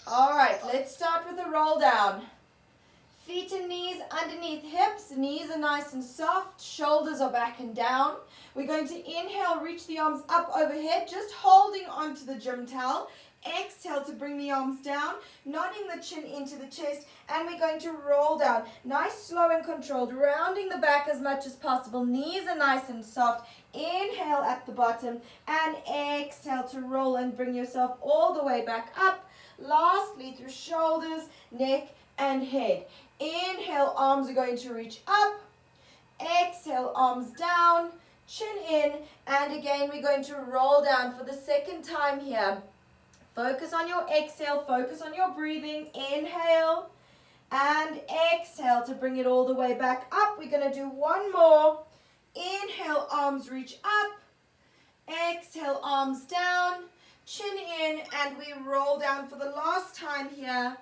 All right, let's start with a roll down. Feet and knees underneath hips. Knees are nice and soft. Shoulders are back and down. We're going to inhale, reach the arms up overhead, just holding onto the gym towel. Exhale to bring the arms down, nodding the chin into the chest, and we're going to roll down. Nice, slow and controlled, rounding the back as much as possible. Knees are nice and soft. Inhale at the bottom, and exhale to roll and bring yourself all the way back up. Lastly, through shoulders, neck, and head. Inhale, arms are going to reach up. Exhale, arms down, chin in, and again we're going to roll down for the second time here. Focus on your exhale, focus on your breathing. Inhale and exhale to bring it all the way back up. We're going to do one more. Inhale, arms reach up. Exhale, arms down, chin in, and we roll down for the last time here.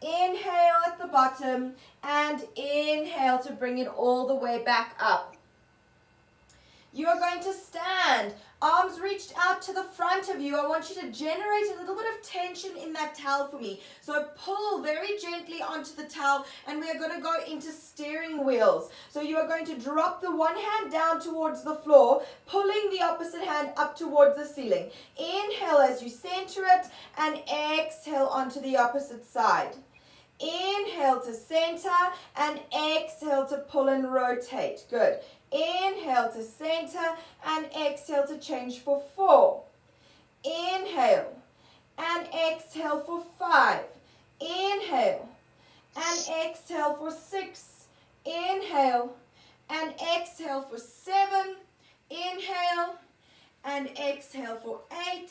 Inhale at the bottom and inhale to bring it all the way back up. You are going to stand, arms reached out to the front of you. I want you to generate a little bit of tension in that towel for me. So pull very gently onto the towel, and we are going to go into steering wheels. So you are going to drop the one hand down towards the floor, pulling the opposite hand up towards the ceiling. Inhale as you center it, and exhale onto the opposite side. Inhale to center, and exhale to pull and rotate. Good. Inhale to center, and exhale to change for 4. Inhale, and exhale for 5. Inhale, and exhale for 6. Inhale, and exhale for 7. Inhale, and exhale for 8.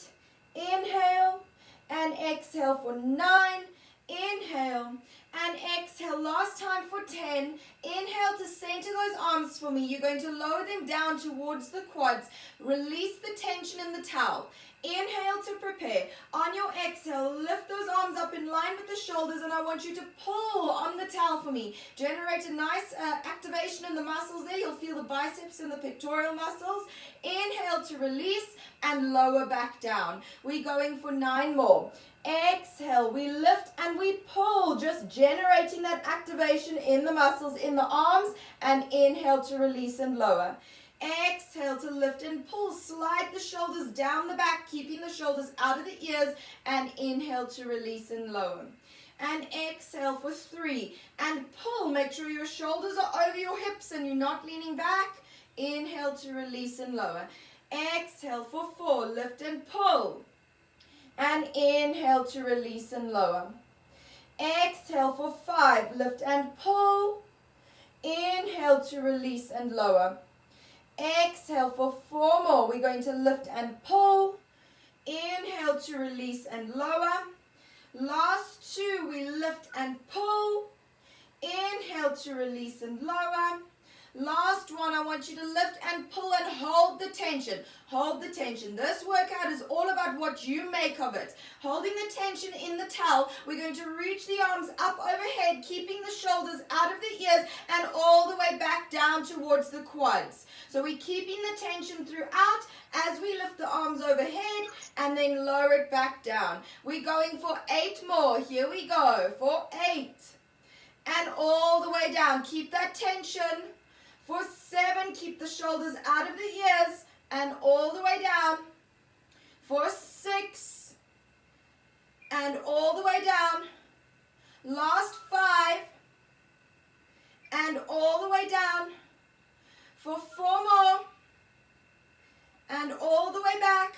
Inhale, and exhale for 9. Inhale and exhale. Last time for 10. Inhale to center those arms for me. You're going to lower them down towards the quads. Release the tension in the towel. Inhale to prepare. On your exhale, lift those arms up in line with the shoulders, and I want you to pull on the towel for me. Generate a nice activation in the muscles there. You'll feel the biceps and the pectoral muscles. Inhale to release and lower back down. We're going for 9 more. Exhale, we lift and we pull, just generating that activation in the muscles in the arms, and inhale to release and lower. Exhale to lift and pull, slide the shoulders down the back, keeping the shoulders out of the ears, and inhale to release and lower. And exhale for 3, and pull, make sure your shoulders are over your hips and you're not leaning back. Inhale to release and lower. Exhale for 4, lift and pull. And inhale to release and lower. Exhale for 5, lift and pull. Inhale to release and lower. Exhale for 4 more. We're going to lift and pull. Inhale to release and lower. Last 2, we lift and pull. Inhale to release and lower. Last 1, I want you to lift and pull and hold the tension. Hold the tension. This workout is all about what you make of it. Holding the tension in the towel, we're going to reach the arms up overhead, keeping the shoulders out of the ears and all the way back down towards the quads. So we're keeping the tension throughout as we lift the arms overhead and then lower it back down. We're going for 8 more. Here we go. For 8. And all the way down. Keep that tension. For 7, keep the shoulders out of the ears and all the way down. For 6, and all the way down. Last 5, and all the way down. For 4 more, and all the way back.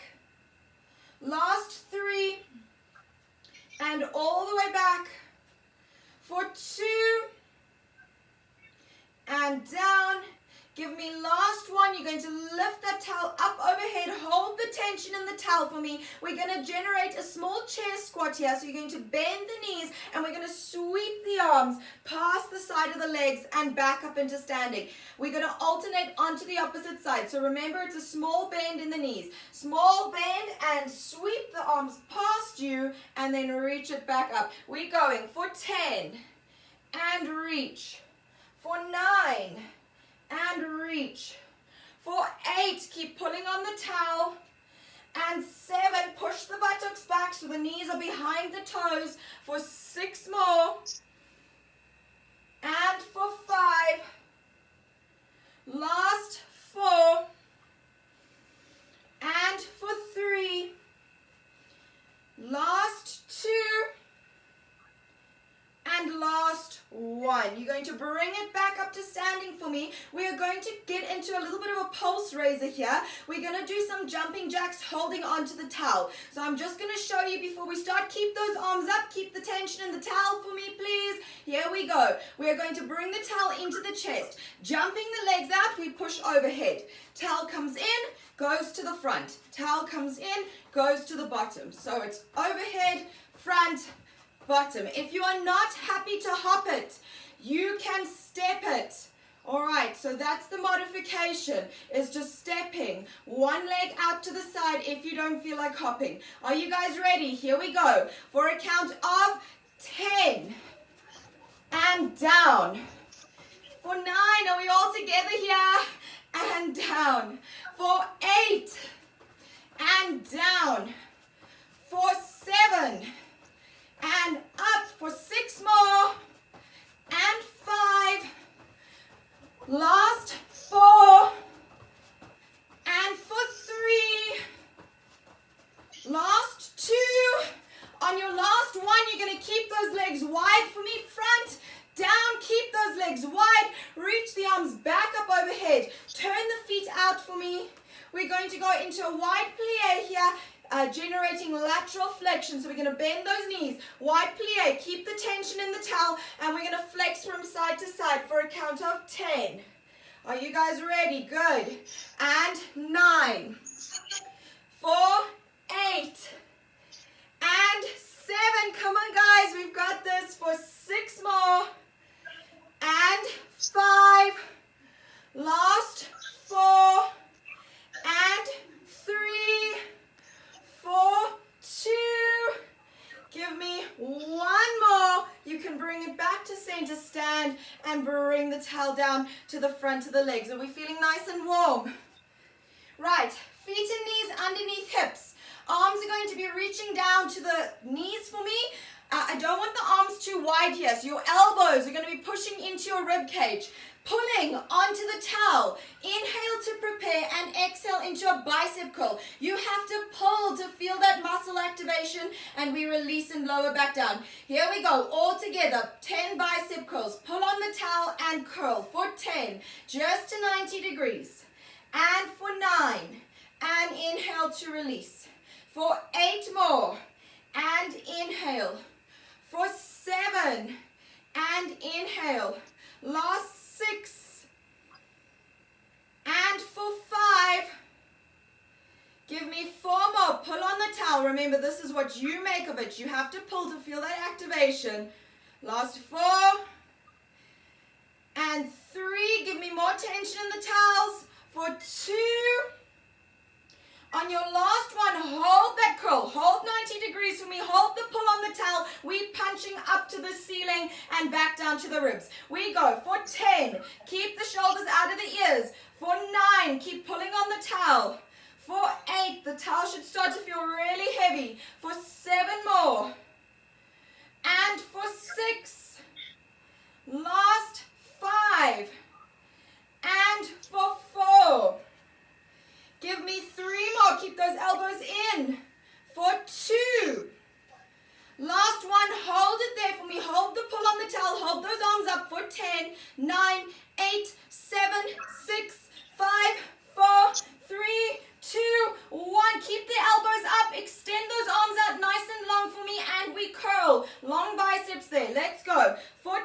Last 3, and all the way back. For 2, and down. Give me last 1. You're going to lift that towel up overhead. Hold the tension in the towel for me. We're going to generate a small chair squat here. So you're going to bend the knees and we're going to sweep the arms past the side of the legs and back up into standing. We're going to alternate onto the opposite side. So remember, it's a small bend in the knees. Small bend and sweep the arms past you and then reach it back up. We're going for 10 and reach. For 9 and reach. For 8, keep pulling on the towel. And 7, push push the buttocks back so the knees are behind the toes for 6 more. And for 5. Last 4. And for 3. Last 2. And last 1. You're going to bring it back up to standing for me. We are going to get into a little bit of a pulse raiser here. We're going to do some jumping jacks holding onto the towel. So I'm just going to show you before we start. Keep those arms up. Keep the tension in the towel for me, please. Here we go. We are going to bring the towel into the chest. Jumping the legs out, we push overhead. Towel comes in, goes to the front. Towel comes in, goes to the bottom. So it's overhead, front, bottom. If you are not happy to hop it, you can step it. All right, so that's the modification, is just stepping one leg out to the side if you don't feel like hopping. Are you guys ready? Here we go. For a count of 10 and down. For 9, are we all together here? And down. For 8 and down. For 7 and up. For 6 more. And 5. Last 4. And for 3. Last 2. On your last one, you're going to keep those legs wide for me. Front, down, keep those legs wide. Reach the arms back up overhead. Turn the feet out for me. We're going to go into a wide plie here, generating lateral flexion. So we're going to bend those knees. Wide plie, keep the tension in the towel, and we're going to flex from side to side for a count of 10. Are you guys ready? Good. And 9. For 8. And 7. Come on, guys. We've got this. For 6 more. And 5. Last 4. And 3. 4. 2. Give me 1 more. You can bring it back to center stand and bring the towel down to the front of the legs. Are we feeling nice and warm? Right. Feet and knees underneath hips. Arms are going to be reaching down to the knees for me. I don't want the arms too wide here, so your elbows are going to be pushing into your rib cage. Pulling onto the towel. Inhale to prepare and exhale into a bicep curl. You have to pull to feel that muscle activation, and we release and lower back down. Here we go, all together. 10 bicep curls. Pull on the towel and curl for 10, just to 90 degrees. And for 9, and inhale to release. For 8 more, and inhale. For 7, and inhale. Last 6, and for 5. Give me 4 more. Pull on the towel. Remember, this is what you make of it. You have to pull to feel that activation. Last 4, and 3. Give me more tension in the towels. For 2. On your last one, hold that curl. Hold 90 degrees for me. Hold the pull on the towel. We're punching up to the ceiling and back down to the ribs. We go for 10. Keep the shoulders out of the ears. For 9, keep pulling on the towel. For 8, the towel should start to feel really heavy. For 7 more. And for 6. Last 5. And for 4. Give me 3 more. Keep those elbows in. For 2. Last one. Hold it there for me. Hold the pull on the towel. Hold those arms up for 10, 9, 8, 7, 6, 5, 4, 3, 2, 1. Keep the elbows up. Extend those arms out nice and long for me. And we curl. Long biceps there. Let's go. For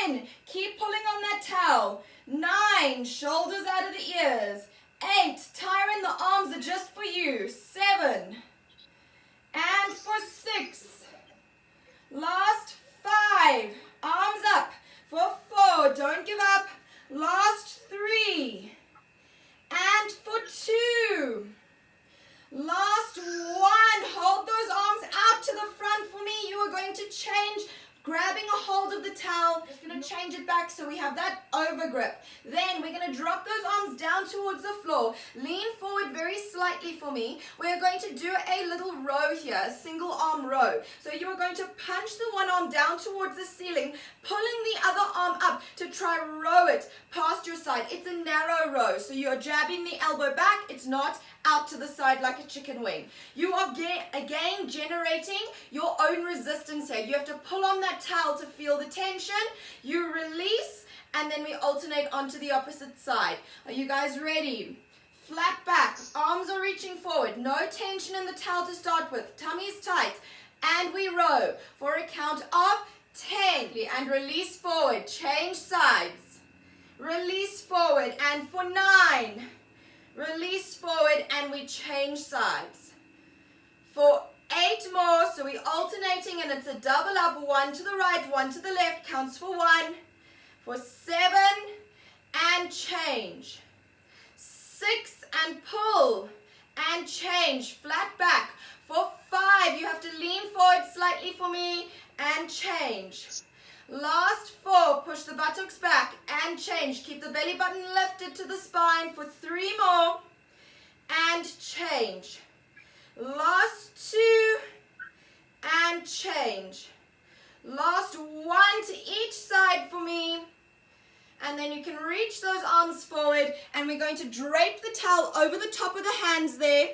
10. Keep pulling on that towel. 9. Shoulders out of the ears. 8, Tyron, the arms are just for you. 7, and for 6, last 5, arms up. For 4, don't give up. Last 3, and for 2, last 1. Hold those arms out to the front for me. You are going to change, grabbing a hold of the towel. Just going to change it back so we have that over over grip. Then we're going to drop those arms down towards the floor. Lean forward very slightly for me. We're going to do a little row here, a single arm row. So you are going to punch the one arm down towards the ceiling, pulling the other arm up to try row it past your side. It's a narrow row, so you're jabbing the elbow back. It's not out to the side like a chicken wing. You are again generating your own resistance here. You have to pull on that towel to feel the tension. You release, and then we alternate onto the opposite side. Are you guys ready? Flat back, arms are reaching forward. No tension in the towel to start with. Tummy's tight. And we row for a count of 10. And release forward. Change sides. Release forward. And for 9. Release forward, and we change sides. For 8 more, so we're alternating, and it's a double up. 1 to the right, 1 to the left, counts for 1. For 7, and change. 6, and pull, and change. Flat back. For 5, you have to lean forward slightly for me, and change. Last 4, push the buttocks back and change. Keep the belly button lifted to the spine for 3 more and change. Last 2 and change. Last 1 to each side for me. And then you can reach those arms forward, and we're going to drape the towel over the top of the hands there,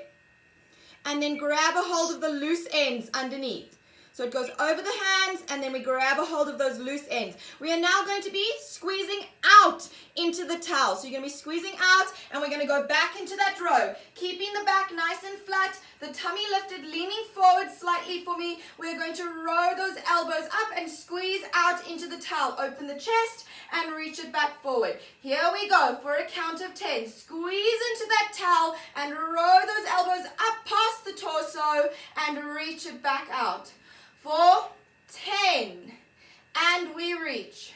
and then grab a hold of the loose ends underneath. So it goes over the hands, and then we grab a hold of those loose ends. We are now going to be squeezing out into the towel. So you're going to be squeezing out, and we're going to go back into that row. Keeping the back nice and flat, the tummy lifted, leaning forward slightly for me. We're going to row those elbows up and squeeze out into the towel. Open the chest and reach it back forward. Here we go for a count of 10. Squeeze into that towel and row those elbows up past the torso and reach it back out. For 10, and we reach.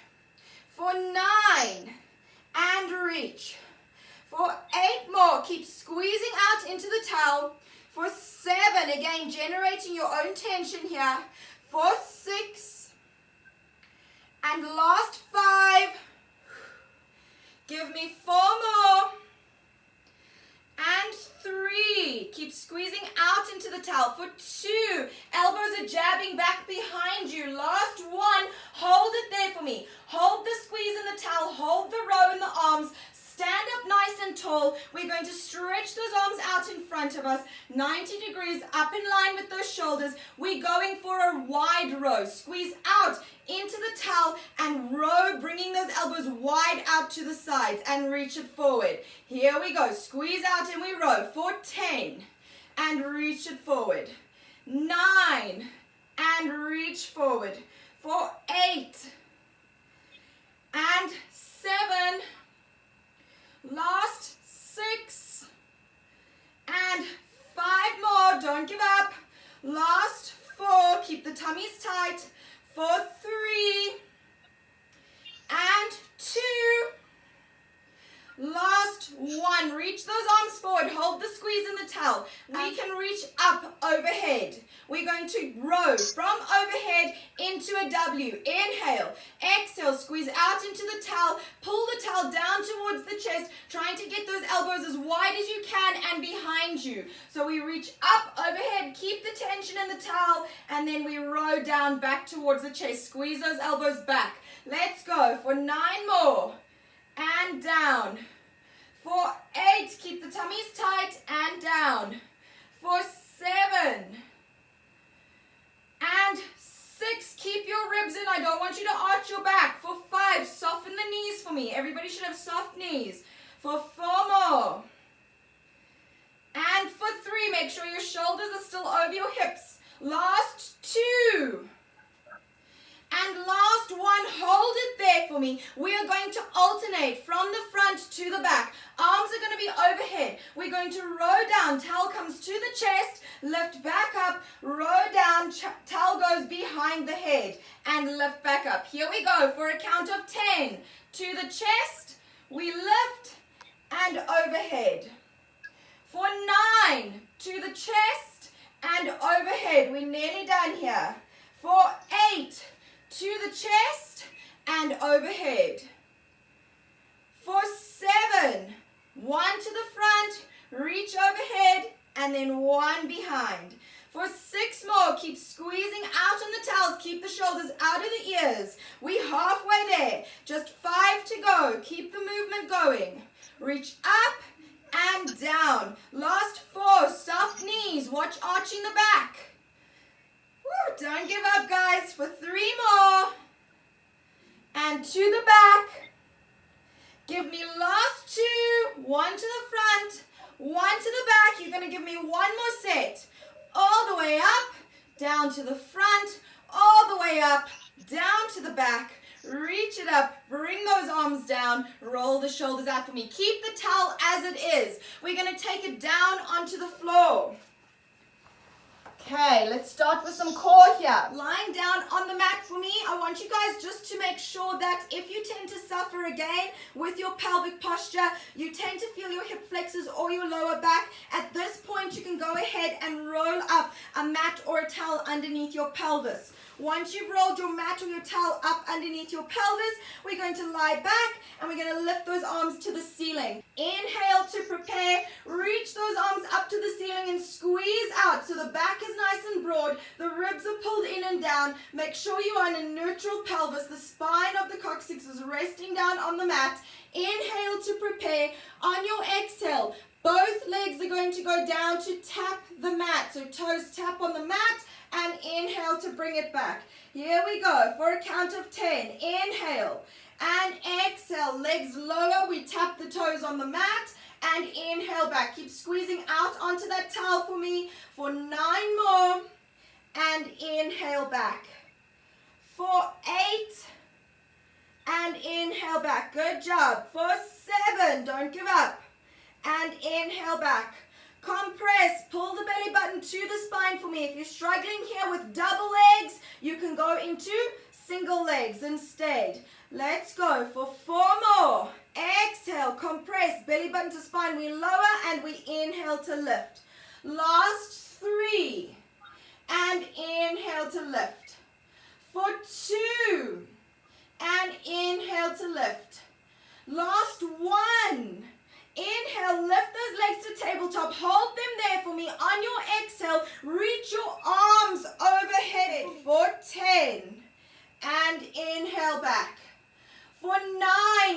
For 9, and reach. For 8 more, keep squeezing out into the towel. For 7, again, generating your own tension here. For 6, and last 5. Give me 4 more. And 3, keep squeezing out into the towel. For 2, elbows are jabbing back behind you. Last 1, hold it there for me. Hold the squeeze in the towel, hold the row in the arms. Stand up nice and tall. We're going to stretch those arms out in front of us, 90 degrees up in line with those shoulders. We're going for a wide row. Squeeze out into the towel and row, bringing those elbows wide out to the sides and reach it forward. Here we go. Squeeze out and we row for 10 and reach it forward. 9 and reach forward. For 8 and 7. Last 6 and 5 more. Don't give up. Last 4. Keep the tummies tight. For 3 and 2. Last 1. Reach those arms forward. Hold the squeeze in the towel. We can reach up overhead. We're going to row from overhead into a W. Inhale. Exhale. Squeeze out into the towel. Pull the towel down towards the chest, trying to get those elbows as wide as you can and behind you. So we reach up overhead. Keep the tension in the towel, and then we row down back towards the chest. Squeeze those elbows back. Let's go for 9 more. And down. For 8, keep the tummies tight and down. For 7 and 6, keep your ribs in. I don't want you to arch your back. For 5, soften the knees for me. Everybody should have soft knees. For 4 more. And for 3, make sure your shoulders are still over your hips. Last 2. And last 1, hold it there for me. We are going to alternate from the front to the back. Arms are going to be overhead. We're going to row down. Towel comes to the chest, lift back up, row down, towel goes behind the head, and lift back up. Here we go for a count of 10. To the chest, we lift and overhead. For 9, to the chest and overhead. We're nearly done here. For 8, to the chest and overhead. For 7, 1 to the front, reach overhead, and then 1 behind. For 6 more, keep squeezing out on the towels, keep the shoulders out of the ears. We're halfway there, just 5 to go. Keep the movement going. Reach up and down. Last 4, soft knees, watch arching the back. Woo, don't give up, guys. For 3 more, and to the back. Give me last 2, 1 to the front, 1 to the back. You're going to give me 1 more set. All the way up, down to the front, all the way up, down to the back. Reach it up, bring those arms down, roll the shoulders out for me. Keep the towel as it is. We're going to take it down onto the floor. Okay, let's start with some core here. Lying down on the mat for me, I want you guys just to make sure that if you tend to suffer again with your pelvic posture, you tend to feel your hip flexors or your lower back, at this point you can go ahead and roll up a mat or a towel underneath your pelvis. Once you've rolled your mat or your towel up underneath your pelvis, we're going to lie back and we're going to lift those arms to the ceiling. Inhale to prepare. Reach those arms up to the ceiling and squeeze out so the back is nice and broad. The ribs are pulled in and down. Make sure you are in a neutral pelvis. The spine of the coccyx is resting down on the mat. Inhale to prepare. On your exhale, both legs are going to go down to tap the mat. So toes tap on the mat. And inhale to bring it back. Here we go for a count of 10. Inhale and exhale. Legs lower. We tap the toes on the mat and inhale back. Keep squeezing out onto that towel for me for 9 more. And inhale back. For 8. And inhale back. Good job. For 7. Don't give up. And inhale back. Compress, pull the belly button to the spine for me. If you're struggling here with double legs, you can go into single legs instead. Let's go for 4 more. Exhale, compress, belly button to spine. We lower and we inhale to lift. Last 3. And inhale to lift. For 2. And inhale to lift. Last 1. Inhale, lift those legs to tabletop. Hold them there for me. On your exhale, reach your arms overhead for 10. And inhale back. For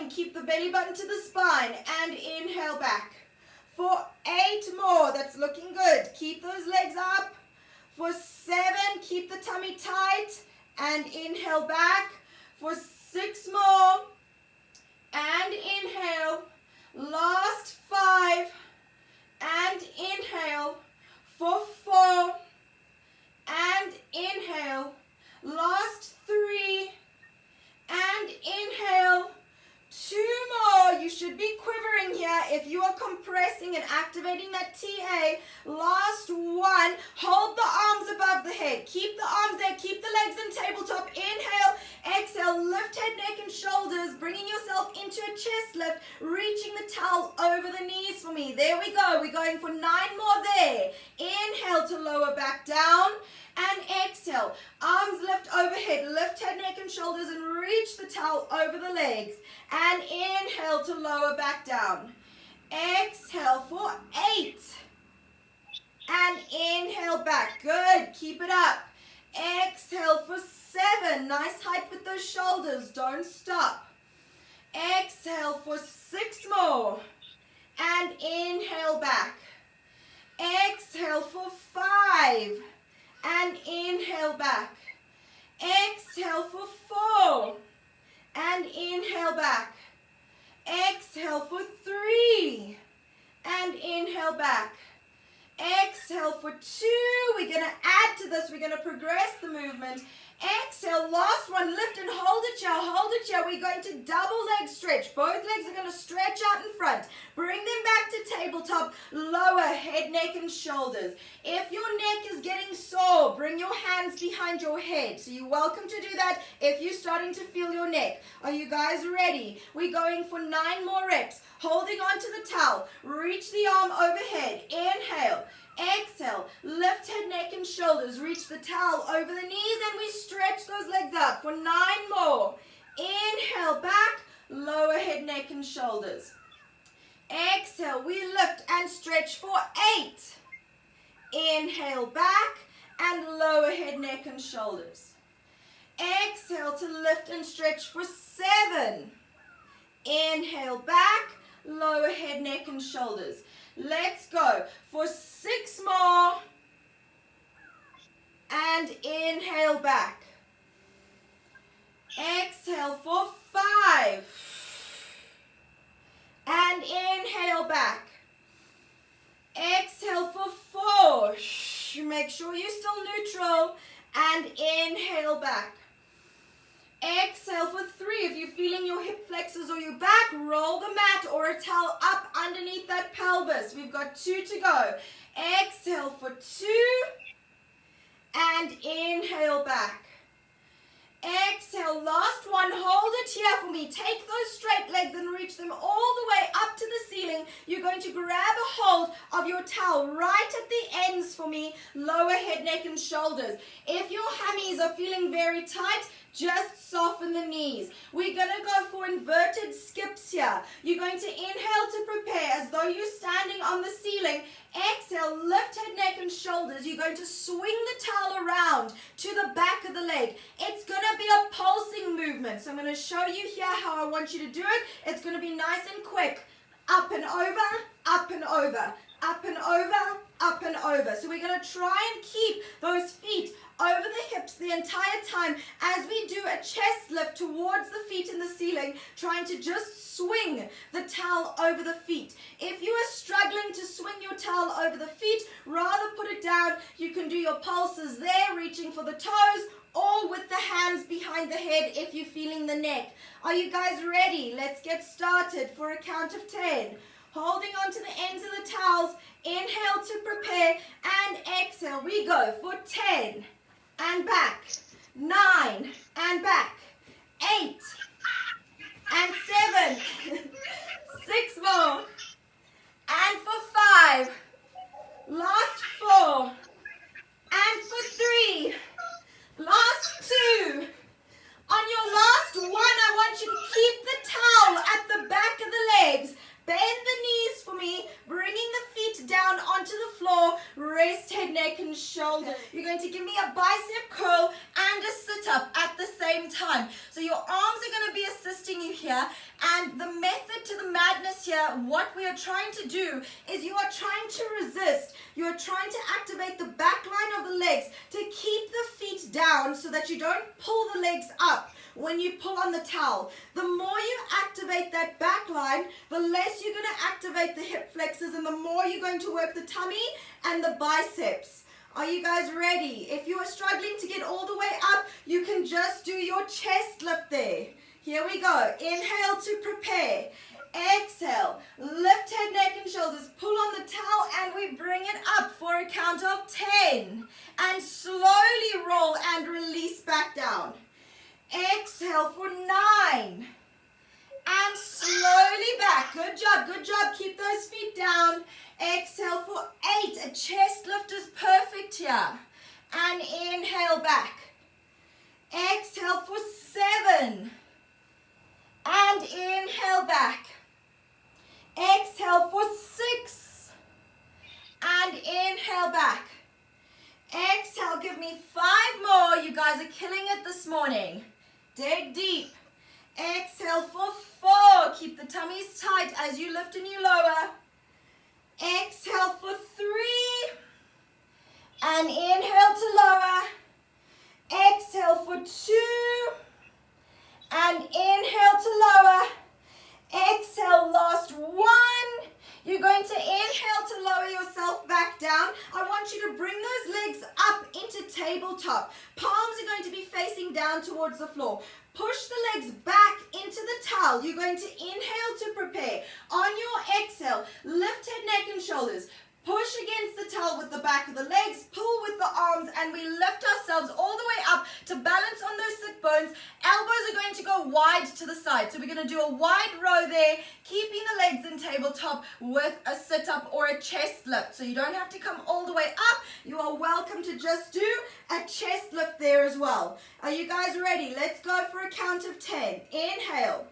9, keep the belly button to the spine and inhale back. For 8 more, that's looking good. Keep those legs up. For 7, keep the tummy tight and inhale back. For 6 more and inhale. Last 5 and inhale. For 4 and inhale. Last 3 and inhale. 2 more. You should be quivering here if you are compressing and activating that TA. Last 1. Hold the arms above the head. Keep the arms there. Keep the legs in tabletop. Inhale. Exhale. Lift head, neck, and shoulders. Bringing yourself into a chest lift. Reaching the towel over the knees for me. There we go. We're going for 9 more there. Inhale to lower back down. And exhale. Arms lift overhead. Lift head, neck, and shoulders and reach the towel over the legs. And inhale to lower back down. Exhale for 8. And inhale back. Good. Keep it up. Exhale for 7. Nice height with those shoulders. Don't stop. Exhale for 6 more. And inhale back. Exhale for 5. And inhale back. Exhale for 4. And inhale back. Exhale for 3. And inhale back. Exhale for 2. We're going to add to this. We're going to progress the movement. Exhale, last one. Lift and hold it here. Hold it here. We're going to double leg stretch. Both legs are going to stretch out in front. Bring them back to tabletop. Lower head, neck, and shoulders. If your neck is getting sore, bring your hands behind your head. So you're welcome to do that if you're starting to feel your neck. Are you guys ready? We're going for 9 more reps. Holding onto the towel. Reach the arm overhead. Inhale. Exhale, lift head, neck, and shoulders. Reach the towel over the knees and we stretch those legs up for 9 more. Inhale back, lower head, neck, and shoulders. Exhale, we lift and stretch for 8. Inhale back and lower head, neck, and shoulders. Exhale to lift and stretch for 7. Inhale back, lower head, neck, and shoulders. Let's go for 6 more. And inhale back. Exhale for 5. And inhale back. Exhale for 4. Make sure you're still neutral. And inhale back. Exhale for 3. If you're feeling your hip flexors or your back, roll the mat or a towel up underneath that pelvis. We've got 2 to go. Exhale for 2. And inhale back. Exhale, last one. Hold it here for me. Take those straight legs and reach them all the way up to the ceiling. You're going to grab a hold of your towel right at the ends for me. Lower head, neck, and shoulders. If your hammies are feeling very tight, just soften the knees. We're going to go for inverted skips here. You're going to inhale to prepare as though you're standing on the ceiling. Exhale, lift head, neck, and shoulders. You're going to swing the towel around to the back of the leg. It's going to be a pulsing movement. So I'm going to show you here how I want you to do it. It's going to be nice and quick. Up and over, up and over, up and over, up and over. So we're going to try and keep those feet over the hips the entire time as we do a chest lift towards the feet in the ceiling, trying to just swing the towel over the feet. If you are struggling to swing your towel over the feet, rather put it down. You can do your pulses there, reaching for the toes, or with the hands behind the head if you're feeling the neck. Are you guys ready? Let's get started for a count of 10. Holding on to the ends of the towels, inhale to prepare, and exhale. We go for 10. And back, 9, and back, 8, and 7, 6 more, and for 5, last 4, and for 3, last 2. On your last one, I want you to keep the towel at the back of the legs. Bend the knees for me, bringing the feet down onto the floor. Rest head, neck, and shoulder. You're going to give me a bicep curl and a sit-up at the same time. So your arms are going to be assisting you here. And the method to the madness here, what we are trying to do is you are trying to resist. You are trying to activate the back line of the legs to keep the feet down so that you don't pull the legs up when you pull on the towel. The more you activate that back line, the less you're going to activate the hip flexors and the more you're going to work the tummy and the biceps. Are you guys ready? If you are struggling to get all the way up, you can just do your chest lift there. Here we go. Inhale to prepare. Exhale. Lift head, neck, and shoulders. Pull on the towel and we bring it up for a count of 10. And slowly roll and release back down. Exhale for 9. And slowly back. Good job, good job. Keep those feet down. Exhale for 8. A chest lift is perfect here. And inhale back. Exhale for 7. And inhale back. Exhale for 6. And inhale back. Exhale, give me 5 more. You guys are killing it this morning. Dig deep. Exhale for 4. Keep the tummies tight as you lift and you lower. Exhale for 3. And inhale to lower. Exhale for 2. And inhale to lower. Exhale, last 1. You're going to inhale to lower yourself back down. I want you to bring those legs up into tabletop. Palms are going to be facing down towards the floor. Push the legs back into the towel. You're going to inhale to prepare. On your exhale, lift head, neck, and shoulders. Push against the towel with the back of the legs, pull with the arms, and we lift ourselves all the way up to balance on those sit bones. Elbows are going to go wide to the side. So we're going to do a wide row there, keeping the legs in tabletop with a sit-up or a chest lift. So you don't have to come all the way up. You are welcome to just do a chest lift there as well. Are you guys ready? Let's go for a count of 10. Inhale.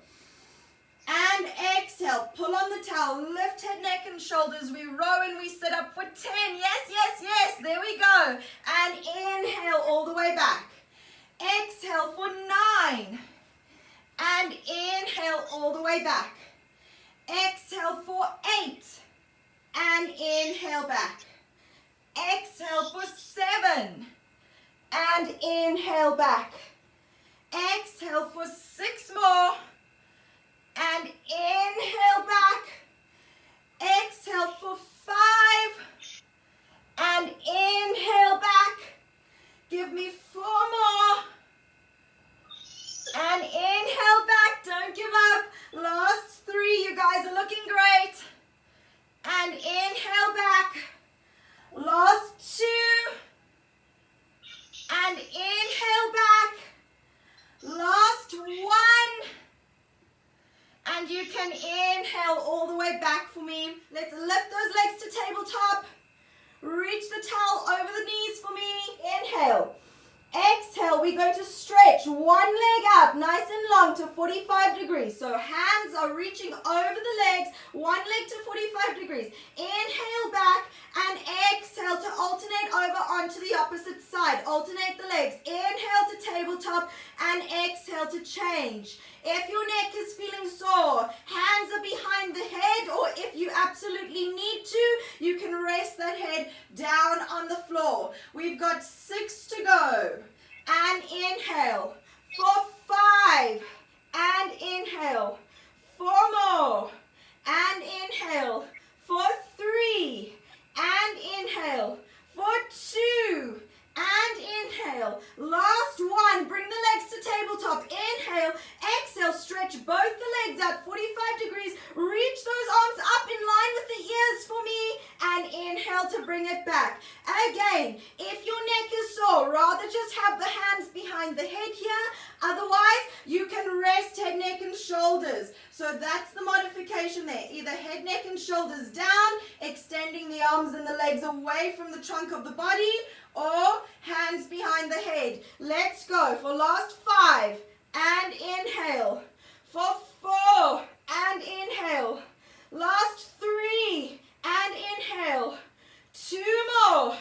And exhale, pull on the towel, lift head, neck, and shoulders. We row and we sit up for 10. Yes, yes, yes. There we go. And inhale all the way back. Exhale for 9. And inhale all the way back. Exhale for 8. And inhale back. Exhale for 7. And inhale back. Exhale for 6 more. And inhale back. Exhale for 5. And inhale back. Give me 4 more. And inhale back. Don't give up. Last 3. You guys are looking great. And inhale back. Last 2. And inhale back. Last 1. And you can inhale all the way back for me. Let's lift those legs to tabletop. Reach the towel over the knees for me. Inhale. Exhale, we're going to stretch one leg up nice and long to 45 degrees. So hands are reaching over the legs, one leg to 45 degrees. Inhale back and exhale to alternate over onto the opposite side. Alternate the legs. Inhale to tabletop and exhale to change. If your neck is feeling sore, hands are behind the head, or if you absolutely need to, you can rest that head down on the floor. We've got 6 to go. And inhale for 5. And inhale. 4 more. And inhale for 3. And inhale for 2. And inhale. Last 1. Bring the legs to tabletop. Inhale. Exhale. Stretch both the legs out 45 degrees. Reach those arms up in line with the ears for me. And inhale to bring it back. Again, if your neck is sore, rather just have the hands behind the head here. Otherwise, you can rest head, neck, and shoulders. So that's the modification there. Either head, neck, and shoulders down, extending the arms and the legs away from the trunk of the body, or hands behind the head. Let's go for last 5. And inhale. For 4. And inhale. Last 3. And inhale. 2 more.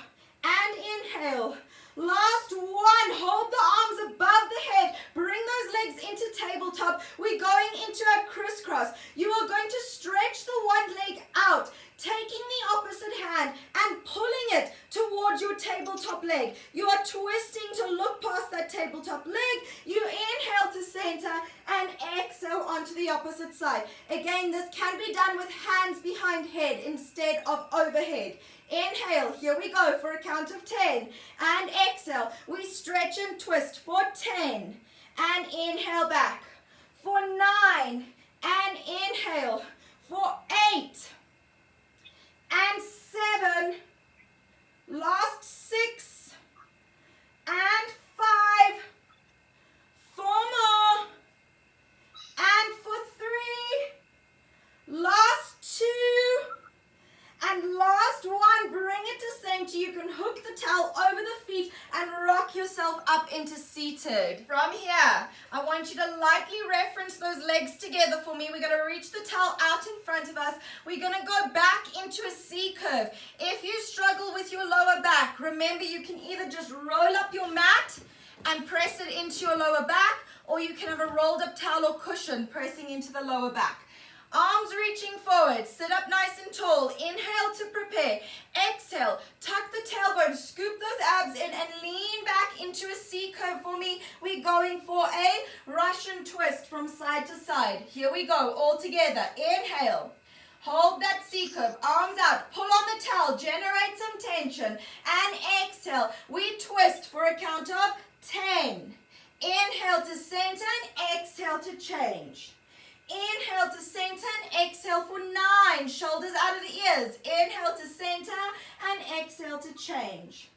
And inhale. Last 1. Hold the arms above the head. Bring those legs into tabletop. We're going into a crisscross. You are going to stretch the one leg out, taking the opposite hand and pulling it towards your tabletop leg. You are twisting to look past that tabletop leg. You inhale to center and exhale onto the opposite side. Again, this can be done with hands behind head instead of overhead. Inhale, here we go for a count of 10. And exhale, we stretch and twist for 10. And inhale back. For 9. And inhale. For 8. And 7. Last 6. And 5. 4 more. And for 3. Last 2. And last 1, bring it to center. You can hook the towel over the feet and rock yourself up into seated. From here, I want you to lightly reference those legs together for me. We're going to reach the towel out in front of us. We're going to go back into a C curve. If you struggle with your lower back, remember you can either just roll up your mat and press it into your lower back, or you can have a rolled up towel or cushion pressing into the lower back. Arms reaching forward, sit up nice and tall. Inhale to prepare. Exhale, tuck the tailbone, scoop those abs in and lean back into a C curve for me. We're going for a Russian twist from side to side. Here we go, all together. Inhale, hold that C curve, arms out, pull on the towel, generate some tension. And exhale, we twist for a count of 10. Inhale to center and exhale to change. Inhale to center and exhale for 9. Shoulders out of the ears. Inhale to center and exhale to change.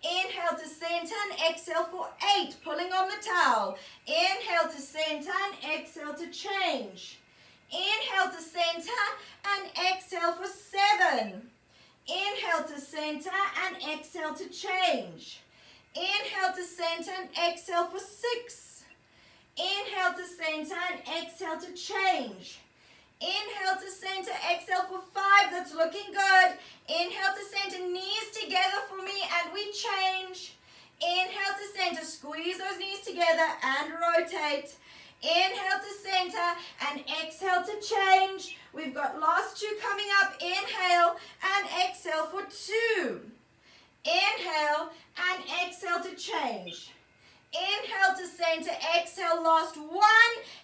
Inhale to center and exhale for 8. Pulling on the towel. Inhale to center and exhale to change. Inhale to center and exhale for 7. Inhale to center and exhale to change. Inhale to center and exhale for 6. Inhale to center and exhale to change. Inhale to center, exhale for 5. That's looking good. Inhale to center, knees together for me, and we change. Inhale to center, squeeze those knees together and rotate. Inhale to center and exhale to change. We've got last 2 coming up. Inhale and exhale for 2. Inhale and exhale to change. Inhale to center, exhale, last 1.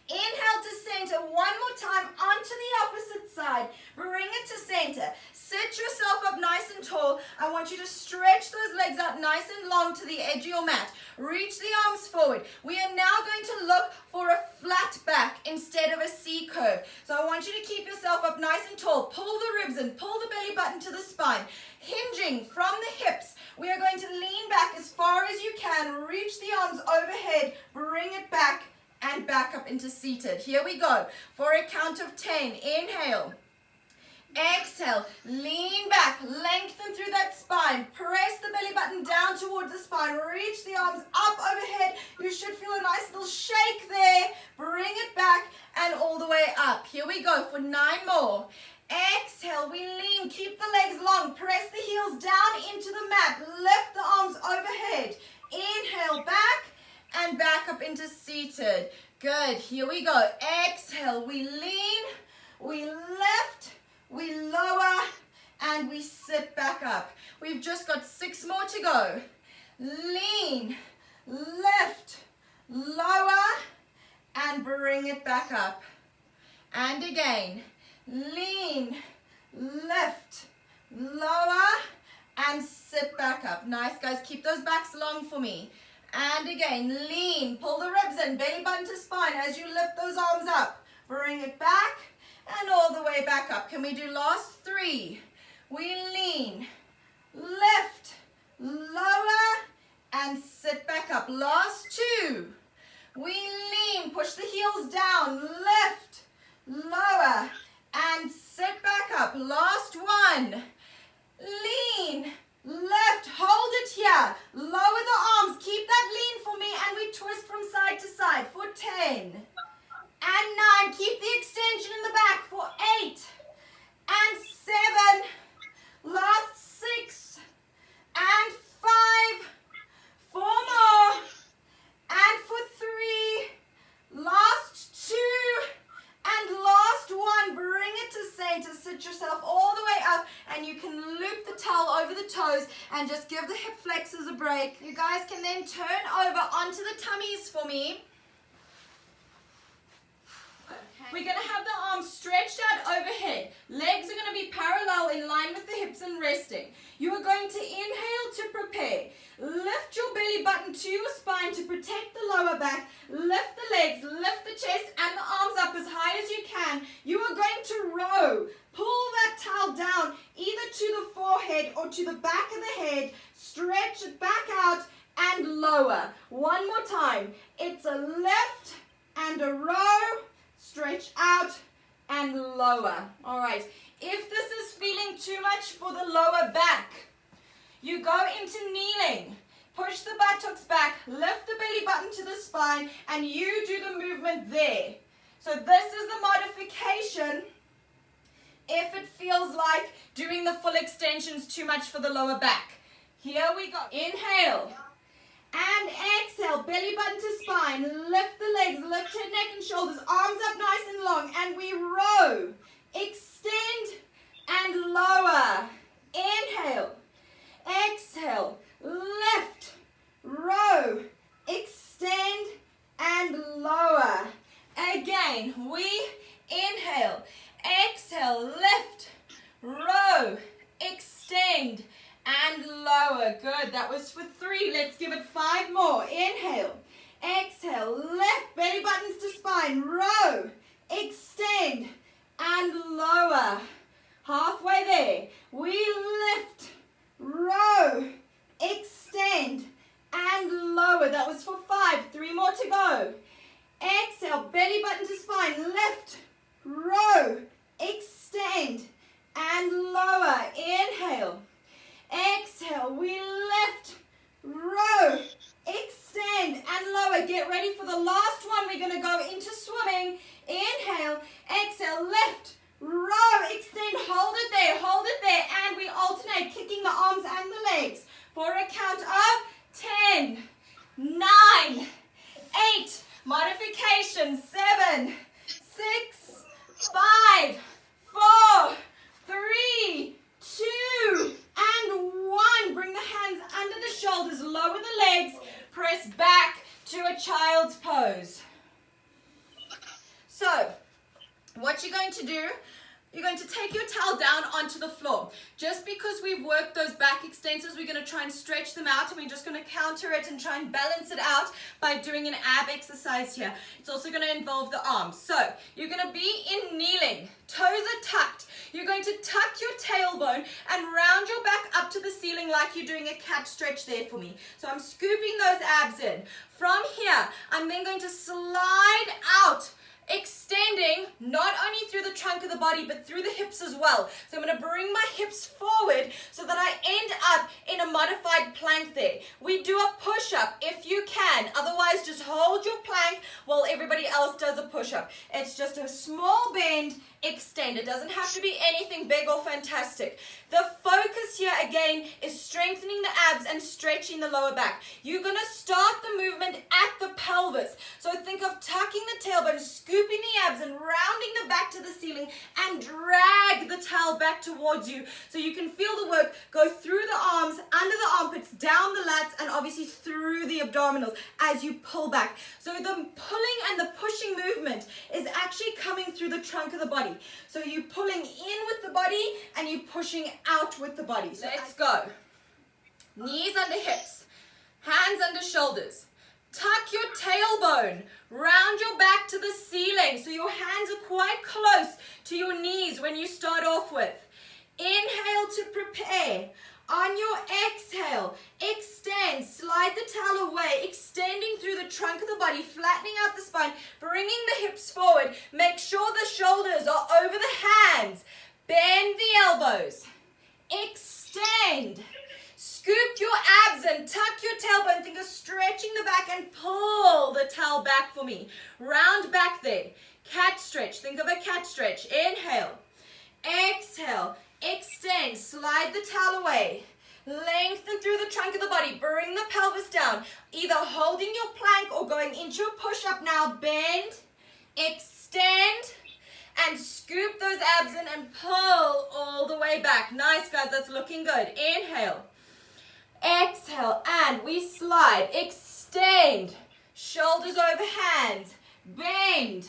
Inhale to center, one more time, onto the opposite side. Bring it to center. Sit yourself up nice and tall. I want you to stretch those legs out nice and long to the edge of your mat. Reach the arms forward. We are now going to look for a flat back instead of a C curve. So I want you to keep yourself up nice and tall. Pull the ribs in, pull the belly button to the spine. Hinging from the hips, we are going to lean back as far as you can. Reach the arms overhead. Bring it back and back up into seated. Here we go. For a count of 10. Inhale. Exhale. Lean back. Lengthen through that spine. Press the belly button down towards the spine. Reach the arms up overhead. You should feel a nice little shake there. Bring it back and all the way up. Here we go for 9 more. Exhale, we lean, keep the legs long, press the heels down into the mat, lift the arms overhead. Inhale, back and back up into seated. Good, here we go. Exhale, we lean, we lift, we lower, and we sit back up. We've just got 6 more to go. Lean, lift, lower, and bring it back up. And again. Lean, lift, lower, and sit back up. Nice, guys. Keep those backs long for me. And again, lean. Pull the ribs in, belly button to spine as you lift those arms up. Bring it back and all the way back up. Can we do last 3? We lean, lift, lower, and sit back up. Last 2. We lean, push the heels down, lift, lower, and sit back up. Last 1. Lean, lift, hold it here. Lower the arms. Keep that lean for me and we twist from side to side for 10. And 9. Keep the extension in the back for 8. And 7. Last 6. And 5. 4 more. And for 3. Last 2. And last 1, bring it to center, sit yourself all the way up, and you can loop the towel over the toes and just give the hip flexors a break. You guys can then turn over onto the tummies for me. Okay. We're going to have the arms stretched out overhead. Legs are going to be parallel in line with the hips and resting. You are going to inhale to prepare. Lift your belly button to your spine to protect the lower back. Lift the legs, lift the chest and the arms up as high as you can. You are going to row. Pull that towel down either to the forehead or to the back of the head. Stretch it back out and lower. One more time. It's a lift and a row. Stretch out and lower. All right. If this is feeling too much for the lower back, you go into kneeling. Push the buttocks back, lift the belly button to the spine, and you do the movement there. So this is the modification if it feels like doing the full extensions too much for the lower back. Here we go. Inhale. And exhale, belly button to spine, lift the legs, lift head, neck and shoulders, arms up nice and long, and we row. Extend and lower. Inhale. Exhale, lift, row, extend, and lower. Again, we inhale, exhale, lift, row, extend, and lower. Good, that was for 3. Let's give it 5 more. Inhale, exhale, lift, belly buttons to spine, row, extend, and lower. Halfway there. We lift, row, extend, and lower. That was for 5. 3 more to go. Exhale, belly button to spine, lift, row, extend, and lower. Inhale. Exhale, we lift, row, extend, and lower. Get ready for the last one. We're going to go into swimming. Inhale, Exhale, lift, row, extend, hold it there, and we alternate, kicking the arms and the legs for a count of 10, 9, 8, modification, 7, 6, 5, 4, 3, 2, and 1. Bring the hands under the shoulders, lower the legs, press back to a child's pose. So, what you're going to do, you're going to take your towel down onto the floor. Just because we've worked those back extensors, we're going to try and stretch them out, and we're just going to counter it and try and balance it out by doing an ab exercise here. It's also going to involve the arms. So you're going to be in kneeling, toes are tucked. You're going to tuck your tailbone and round your back up to the ceiling like you're doing a cat stretch there for me. So I'm scooping those abs in. From here, I'm then going to slide out, extending not only through the trunk of the body but through the hips as well. So I'm going to bring my hips forward so that I end up in a modified plank there. We do a push-up if you can. Otherwise, just hold your plank while everybody else does a push-up. It's just a small bend, extend. It doesn't have to be anything big or fantastic. The focus here again is strengthening the abs and stretching the lower back. You're going to start the movement at the pelvis. So think of tucking the tailbone, scooping the abs and rounding the back to the ceiling, and drag the towel back towards you so you can feel the work go through the arms, under the armpits, down the lats, and obviously through the abdominals as you pull back. So the pulling and the pushing movement is actually coming through the trunk of the body. So you're pulling in with the body and you're pushing out with the body. So let's go. Knees under hips, hands under shoulders. Tuck your tailbone, round your back to the ceiling so your hands are quite close to your knees when you start off with. Inhale to prepare. On your exhale, extend, slide the towel away, extending through the trunk of the body, flattening out the spine, bringing the hips forward. Make sure the shoulders are over the hands. Bend the elbows. Extend. Scoop your abs and tuck your tailbone. Think of stretching the back and pull the towel back for me. Round back there. Cat stretch. Think of a cat stretch. Inhale. Exhale. Extend. Slide the towel away. Lengthen through the trunk of the body. Bring the pelvis down. Either holding your plank or going into a push-up now. Bend. Extend. And scoop those abs in and pull all the way back. Nice, guys. That's looking good. Inhale. Exhale, and we slide, extend, shoulders over hands, bend,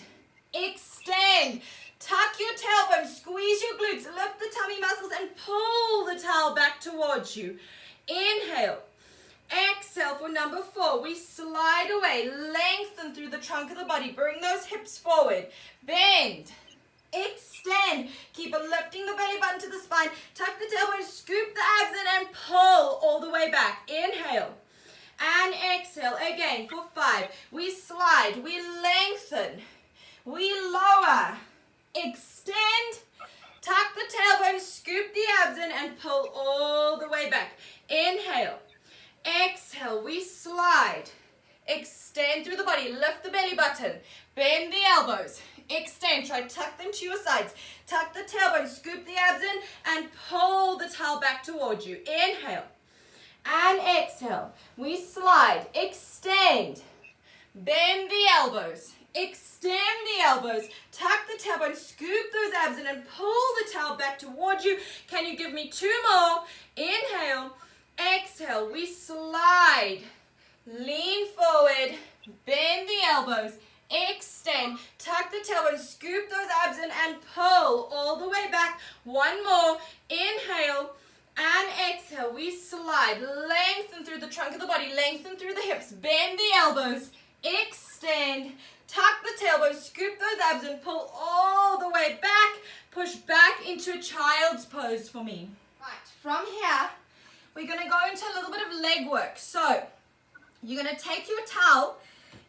extend, tuck your tailbone, squeeze your glutes, lift the tummy muscles and pull the towel back towards you. Inhale, exhale for number 4, we slide away, lengthen through the trunk of the body, bring those hips forward, bend, extend, keep lifting the belly button to the spine, tuck the tailbone, scoop the abs in and pull all the way back. Inhale and exhale again for 5. We slide, we lengthen, we lower, extend, tuck the tailbone, scoop the abs in and pull all the way back. Inhale, exhale, we slide, extend through the body, lift the belly button, bend the elbows, extend, try to tuck them to your sides. Tuck the tailbone, scoop the abs in, and pull the towel back towards you. Inhale and exhale. We slide, extend, bend the elbows, extend the elbows, tuck the tailbone, scoop those abs in, and pull the towel back towards you. Can you give me 2 more? Inhale, exhale. We slide, lean forward, bend the elbows, extend, tuck the tailbone, scoop those abs in and pull all the way back. 1 more. Inhale and exhale. We slide, lengthen through the trunk of the body, lengthen through the hips, bend the elbows, extend, tuck the tailbone, scoop those abs and pull all the way back. Push back into a child's pose for me. Right, from here, we're going to go into a little bit of leg work. So, you're going to take your towel,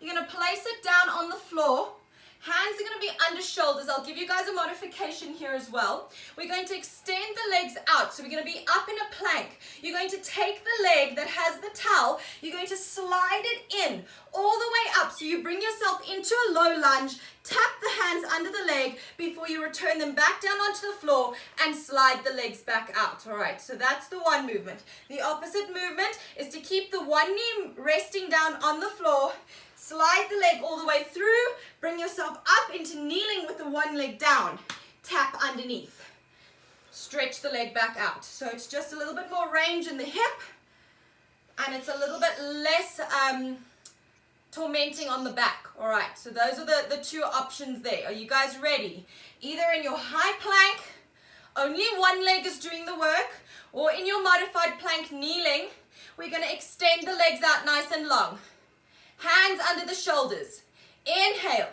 you're going to place it down on the floor, Hands are going to be under shoulders. I'll give you guys a modification here as well. We're going to extend the legs out. So we're going to be up in a plank. You're going to take the leg that has the towel. You're going to slide it in all the way up. So you bring yourself into a low lunge. Tap the hands under the leg before you return them back down onto the floor and slide the legs back out. All right, so that's the one movement. The opposite movement is to keep the one knee resting down on the floor. Slide the leg all the way through. Bring yourself up into kneeling with the one leg down. Tap underneath. Stretch the leg back out. So it's just a little bit more range in the hip. And it's a little bit less tormenting on the back. All right, so those are the two options there. Are you guys ready? Either in your high plank, only one leg is doing the work, or in your modified plank kneeling, we're going to extend the legs out nice and long. Hands under the shoulders. Inhale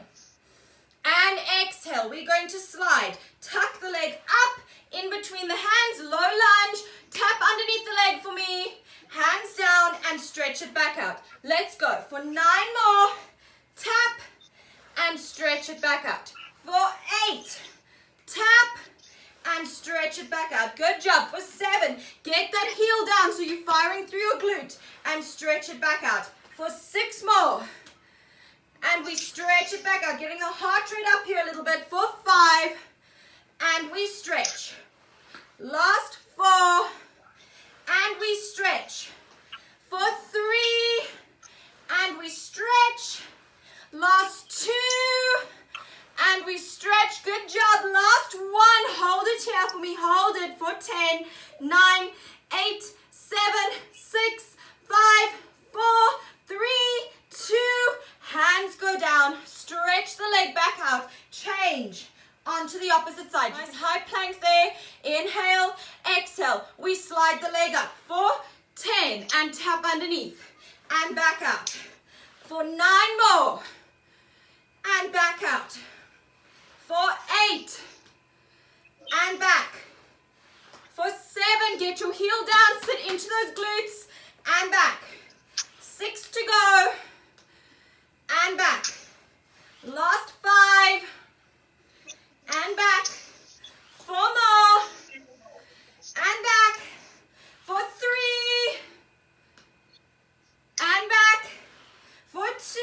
and exhale. We're going to slide. Tuck the leg up in between the hands. Low lunge. Tap underneath the leg for me. Hands down and stretch it back out. Let's go. For 9 more. Tap and stretch it back out. For 8. Tap and stretch it back out. Good job. For 7. Get that heel down so you're firing through your glute and stretch it back out. For 6 more. And we stretch it back out, getting the heart rate up here a little bit. For 5. And we stretch. Last 4. And we stretch. For 3. And we stretch. Last 2. And we stretch. Good job. Last 1. Hold it here for me. Hold it for 10, 9, 8, 7, 6, 5, 4, 3, 2, hands go down, stretch the leg back out, change onto the opposite side. Nice high plank there. Inhale, exhale. We slide the leg up for 10 and tap underneath and back out. For 9 more and back out. For 8 and back. For 7, get your heel down, sit into those glutes and back. 6 to go, and back. Last 5, and back. 4 more, and back. For 3, and back. For 2,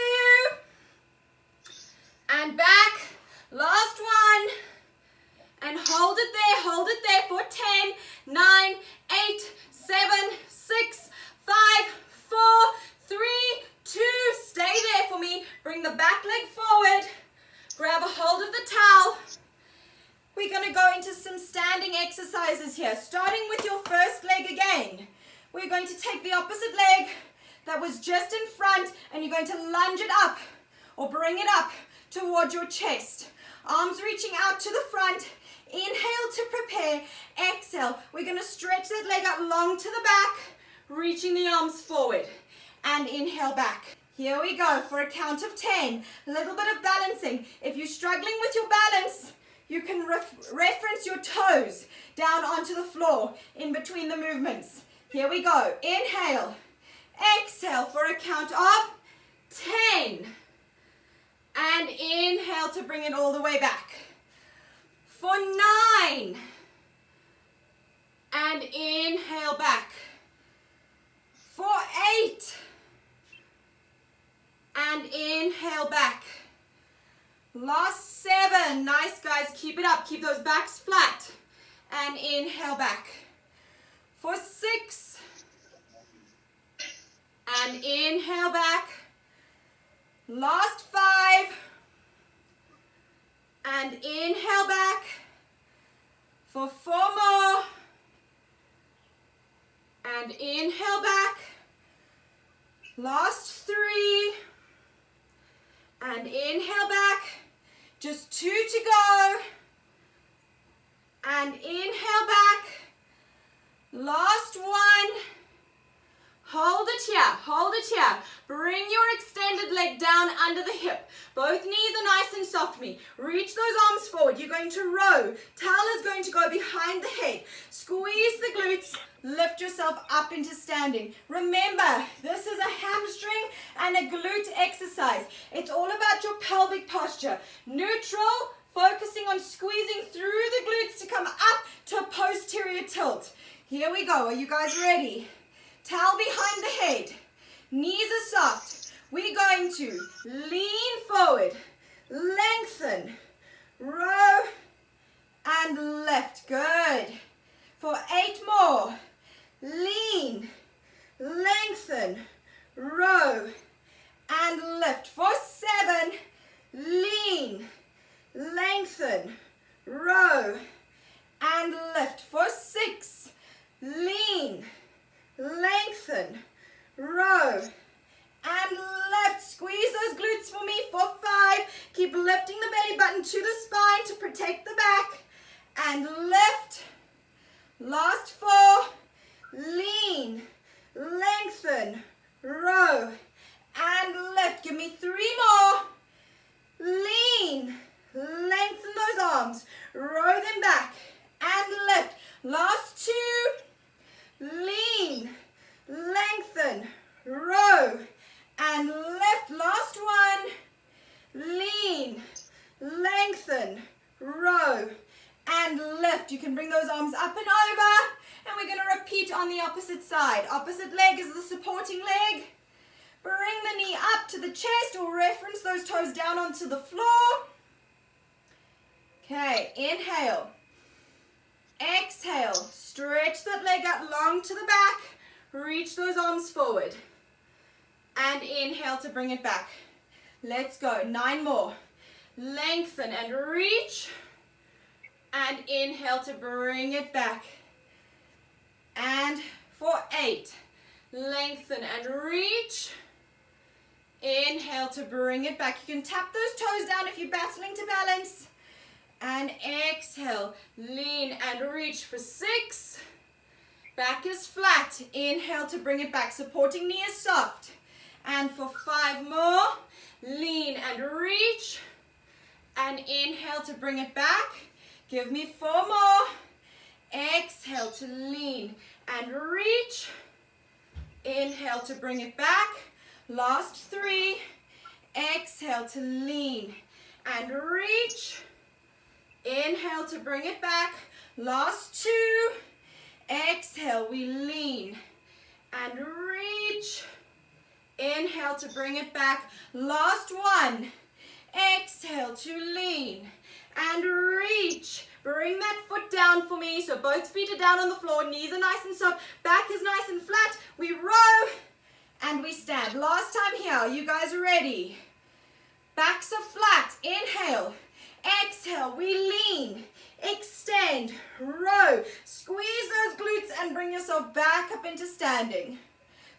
and back. Last 1, and hold it there for 10, 9, 8, 7, 6, 5, 4, 3, 2, stay there for me. Bring the back leg forward. Grab a hold of the towel. We're going to go into some standing exercises here. Starting with your first leg again. We're going to take the opposite leg that was just in front and you're going to lunge it up or bring it up towards your chest. Arms reaching out to the front. Inhale to prepare. Exhale. We're going to stretch that leg out long to the back, reaching the arms forward. And inhale back. Here we go for a count of 10. A little bit of balancing. If you're struggling with your balance, you can reference your toes down onto the floor in between the movements. Here we go. Inhale. Exhale for a count of 10. And inhale to bring it all the way back. For 9. And inhale back. For 8. And inhale back. Last 7. Nice, guys. Keep it up. Keep those backs flat. And inhale back. For 6. And inhale back. Last 5. And inhale back. For 4 more. And inhale back. Last 3. And inhale back. Just 2 to go. And inhale back. Last 1. Hold it here. Hold it here. Bring your extended leg down under the hip. Both knees are nice and soft for me. Reach those arms forward. You're going to row. Towel is going to go behind the head. Squeeze the glutes. Lift yourself up into standing. Remember, this is a hamstring and a glute exercise. It's all about your pelvic posture. Neutral, focusing on squeezing through the glutes to come up to a posterior tilt. Here we go. Are you guys ready? Towel behind the head. Knees are soft. We're going to lean forward, lengthen, row, and lift. Good. For 8 more. Lean, lengthen, row, and lift. For 7, lean, lengthen, row, and lift. For 6, lean, lengthen, row, and lift. Squeeze those glutes for me. For 5, keep lifting the belly button to the spine to protect the back, and lift. Last 4, lean, lengthen, row, and lift. Give me 3 more. Lean, lengthen those arms, row them back, and lift. Last 2, lean, lengthen, row, and lift. Last 1, lean, lengthen, row, and lift. You can bring those arms up and over, and we're going to repeat on the opposite side. Opposite leg is the supporting leg. Bring the knee up to the chest or reference those toes down onto the floor. Okay, inhale. Exhale. Stretch that leg out long to the back. Reach those arms forward. And inhale to bring it back. Let's go. 9 more. Lengthen and reach. And inhale to bring it back. And for 8, lengthen and reach. Inhale to bring it back. You can tap those toes down if you're battling to balance. And exhale, lean and reach for 6. Back is flat. Inhale to bring it back. Supporting knee is soft. And for 5 more, lean and reach. And inhale to bring it back. Give me 4 more. Exhale to lean and reach. Inhale to bring it back. Last 3. Exhale to lean and reach. Inhale to bring it back. Last 2. Exhale, we lean and reach. Inhale to bring it back. Last 1. Exhale to lean and reach. Bring that foot down for me. So both feet are down on the floor. Knees are nice and soft. Back is nice and flat. We row and we stand. Last time here. You guys are ready? Backs are flat. Inhale. Exhale. We lean. Extend. Row. Squeeze those glutes and bring yourself back up into standing.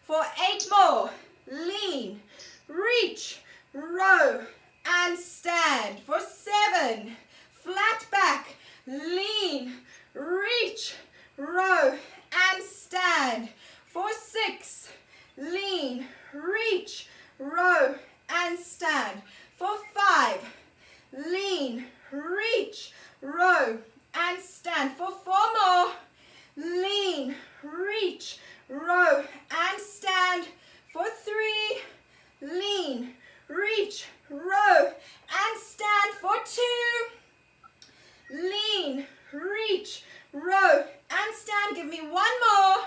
For 8 more. Lean. Reach. Row. And stand. For 7. Flat back. Lean. Reach. Row. And stand. For 6. Lean. Reach. Row. And stand. For 5. Lean. Reach. Row. And stand. For 4 more. Lean. Reach. Row. And stand. For 3. Lean. Reach. Row. And stand. For 2. Lean. Reach. Row. And stand. Give me 1 more.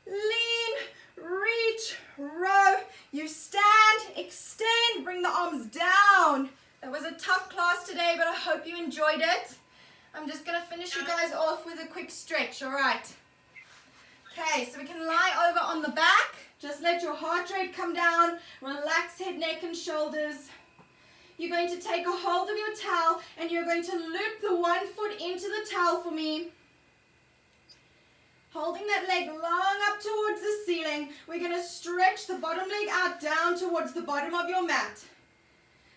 Lean. Reach. Row. You stand. Extend. Bring the arms down. That was a tough class today, but I hope you enjoyed it. I'm just going to finish you guys off with a quick stretch, all right? Okay, so we can lie over on the back. Just let your heart rate come down. Relax head, neck, and shoulders. You're going to take a hold of your towel, and you're going to loop the 1 foot into the towel for me. Holding that leg long up towards the ceiling, we're going to stretch the bottom leg out down towards the bottom of your mat.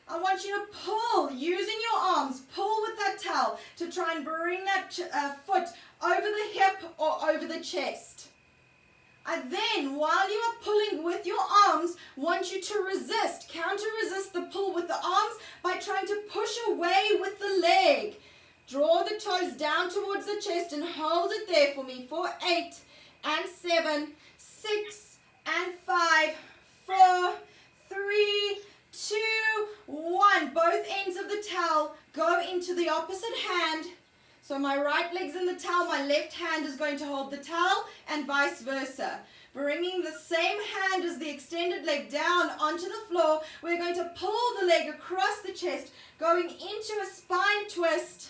I want you to pull, using your arms, pull with that towel to try and bring that foot over the hip or over the chest. I then, while you are pulling with your arms, want you to resist, counter-resist the pull with the arms by trying to push away with the leg. Draw the toes down towards the chest and hold it there for me for 8. and 7, 6 and 5, 4, 3, 2, 1. Both ends of the towel go into the opposite hand. So my right leg's in the towel, my left hand is going to hold the towel, and vice versa. Bringing the same hand as the extended leg down onto the floor, we're going to pull the leg across the chest, going into a spine twist,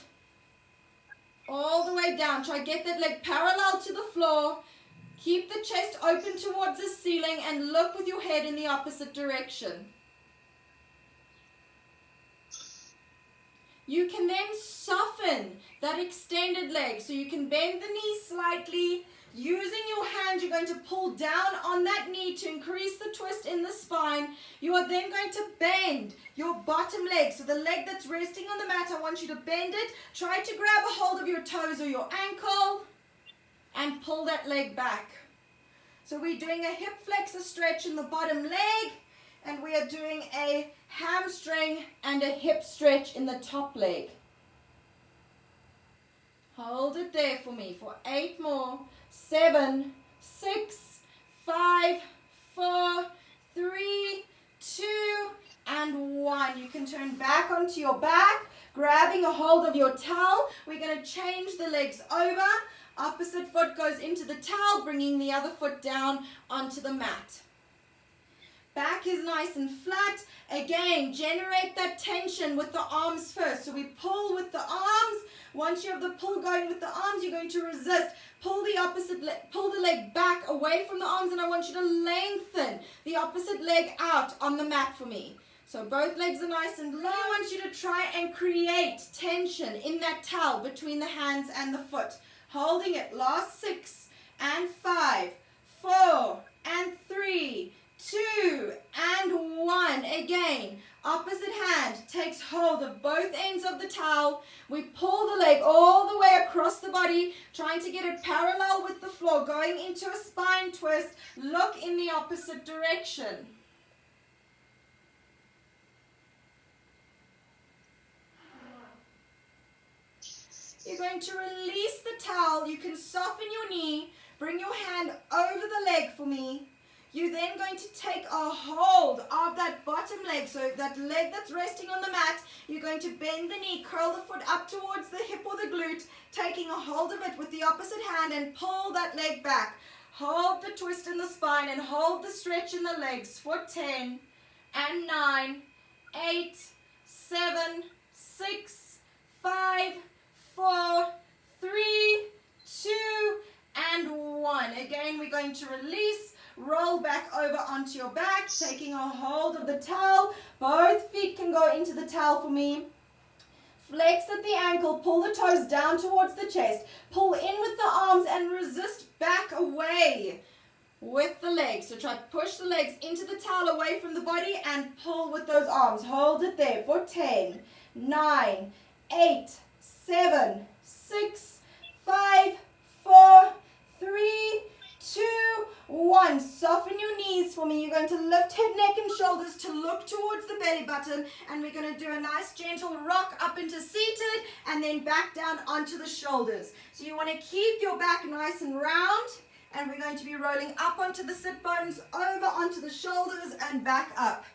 all the way down. Try get that leg parallel to the floor. Keep the chest open towards the ceiling and look with your head in the opposite direction. You can then soften that extended leg. So you can bend the knee slightly. Using your hand, you're going to pull down on that knee to increase the twist in the spine. You are then going to bend your bottom leg. So the leg that's resting on the mat, I want you to bend it. Try to grab a hold of your toes or your ankle and pull that leg back. So we're doing a hip flexor stretch in the bottom leg, and we are doing a hamstring and a hip stretch in the top leg. Hold it there for me for 8 more. 7, 6, 5, 4, 3, 2, and 1. You can turn back onto your back, grabbing a hold of your towel. We're going to change the legs over. Opposite foot goes into the towel, bringing the other foot down onto the mat. Back is nice and flat. Again, generate that tension with the arms first. So we pull with the arms. Once you have the pull going with the arms, you're going to resist. Pull the leg back away from the arms, and I want you to lengthen the opposite leg out on the mat for me. So both legs are nice and low. I want you to try and create tension in that towel between the hands and the foot. Holding it. Last 6 and 5, 4 and 3, 2 and 1. Again, opposite hand takes hold of both ends of the towel. We pull the leg all the way across the body, trying to get it parallel with the floor, going into a spine twist. Look in the opposite direction. You're going to release the towel. You can soften your knee. Bring your hand over the leg for me. You're then going to take a hold of that bottom leg, so that leg that's resting on the mat. You're going to bend the knee, curl the foot up towards the hip or the glute, taking a hold of it with the opposite hand and pull that leg back. Hold the twist in the spine and hold the stretch in the legs for 10 and 9, 8, 7, 6, 5, 4, 3, 2, and 1. Again, we're going to release. Roll back over onto your back, taking a hold of the towel. Both feet can go into the towel for me. Flex at the ankle, pull the toes down towards the chest. Pull in with the arms and resist back away with the legs. So try to push the legs into the towel away from the body and pull with those arms. Hold it there for 10, 9, 8, 7, 6, 5, 4, 3, 2, 1. Soften your knees for me. You're going to lift head, neck, and shoulders to look towards the belly button. And we're going to do a nice gentle rock up into seated and then back down onto the shoulders. So you want to keep your back nice and round. And we're going to be rolling up onto the sit bones, over onto the shoulders, and back up.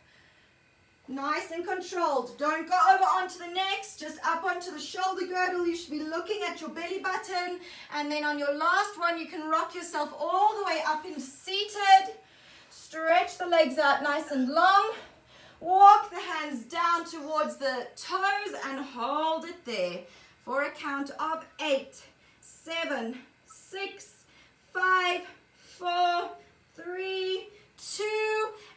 Nice and controlled. Don't go over onto the necks, just up onto the shoulder girdle. You should be looking at your belly button. And then on your last one, you can rock yourself all the way up into seated. Stretch the legs out nice and long. Walk the hands down towards the toes and hold it there for a count of 8, 7, 6, 5, 4, 3, 2,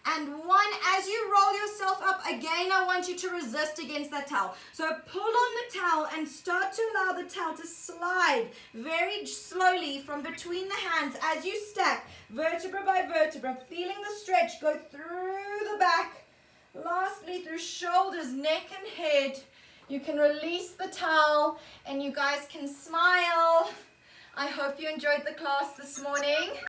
and 1. As you roll yourself up, again, I want you to resist against that towel. So pull on the towel and start to allow the towel to slide very slowly from between the hands as you stack vertebra by vertebra, feeling the stretch go through the back. Lastly, through shoulders, neck, and head. You can release the towel and you guys can smile. I hope you enjoyed the class this morning.